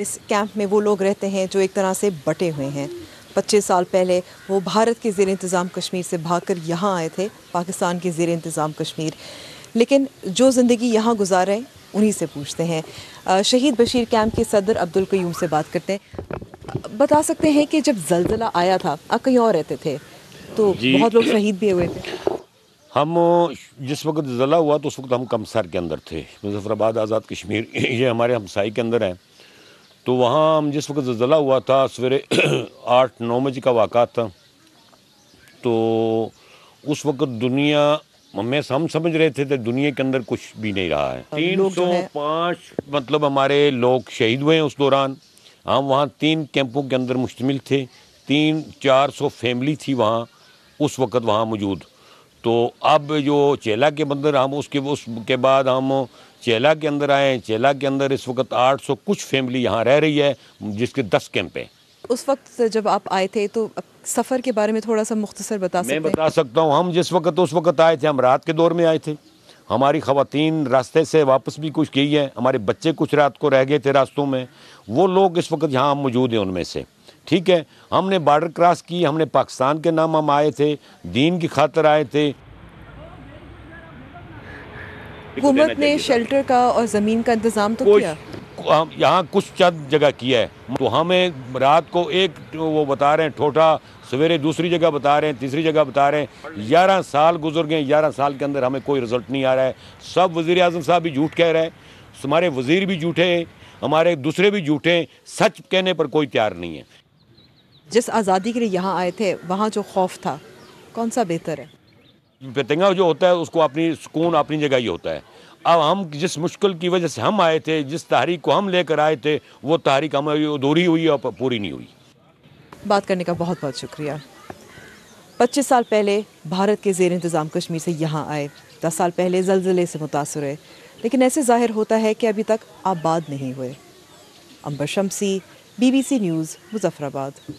اس camp میں وہ لوگ رہتے ہیں جو ایک طرح سے بٹے ہوئے ہیں۔ 25 سال پہلے وہ بھارت کے زیر انتظام کشمیر سے بھاگ کر یہاں آئے تھے، پاکستان کے زیر انتظام کشمیر، لیکن جو زندگی یہاں گزار رہے ہیں انہی سے پوچھتے ہیں۔ شہید بشیر کیمپ کے صدر عبدالقیوم سے بات کرتے ہیں۔ بتا سکتے ہیں کہ جب زلزلہ آیا تھا آپ کہیں اور رہتے تھے تو بہت لوگ شہید بھی ہوئے تھے؟ ہم جس وقت زلزلہ ہوا تو اس وقت ہم کمسار کے اندر تھے، مظفر آباد آزاد کشمیر، یہ ہمارے ہمسائی کے اندر ہے۔ تو وہاں ہم جس وقت زلزلہ ہوا تھا سویرے 8-9 بجے کا واقعہ تھا، تو اس وقت دنیا ہم سمجھ رہے تھے کہ دنیا کے اندر کچھ بھی نہیں رہا ہے۔ 305 مطلب ہمارے لوگ شہید ہوئے ہیں اس دوران۔ ہم وہاں 3 کیمپوں کے اندر مشتمل تھے، 300-400 فیملی تھی وہاں اس وقت وہاں موجود۔ تو اب جو چیلا کے اندر ہم اس کے بعد ہم چیلا کے اندر آئے، چیلا کے اندر اس وقت 800 کچھ فیملی یہاں رہ رہی ہے، جس کے 10 کیمپ ہیں۔ اس وقت جب آپ آئے تھے تو سفر کے بارے میں تھوڑا سا مختصر بتا سکتے ہیں؟ میں بتا سکتا ہوں، ہم جس وقت اس وقت آئے تھے ہم رات کے دور میں آئے تھے۔ ہماری خواتین راستے سے واپس بھی کچھ گئی ہیں، ہمارے بچے کچھ رات کو رہ گئے تھے راستوں میں۔ وہ لوگ اس وقت یہاں موجود ہیں ان میں سے، ٹھیک ہے۔ ہم نے بارڈر کراس کی، ہم نے پاکستان کے نام ہم آئے تھے، دین کی خاطر آئے تھے۔ حکومت نے شیلٹر کا اور زمین کا انتظام تو کیا؟ یہاں کچھ چند جگہ کیا ہے، تو ہمیں رات کو ایک وہ بتا رہے ہیں ٹھوٹا، سویرے دوسری جگہ بتا رہے ہیں، تیسری جگہ بتا رہے ہیں۔ 11 سال گزر گئے، 11 سال کے اندر ہمیں کوئی رزلٹ نہیں آ رہا ہے۔ سب وزیر اعظم صاحب بھی جھوٹ کہہ رہے ہیں، ہمارے وزیر بھی جھوٹے ہیں، ہمارے دوسرے بھی جھوٹے ہیں، سچ کہنے پر کوئی تیار نہیں ہے۔ جس آزادی کے لیے یہاں آئے تھے وہاں جو خوف تھا کون سا بہتر ہے؟ پتنگا جو ہوتا ہے اس کو اپنی سکون اپنی جگہ ہی ہوتا ہے۔ اب ہم جس مشکل کی وجہ سے ہم آئے تھے، جس تحریک کو ہم لے کر آئے تھے، وہ تحریک ہماری ادھوری ہوئی اور پوری نہیں ہوئی۔ بات کرنے کا بہت بہت شکریہ۔ 25 سال پہلے بھارت کے زیر انتظام کشمیر سے یہاں آئے، 10 سال پہلے زلزلے سے متاثر ہوئے، لیکن ایسے ظاہر ہوتا ہے کہ ابھی تک آباد نہیں ہوئے۔ عنبر شمسی، BBC نیوز، مظفر آباد۔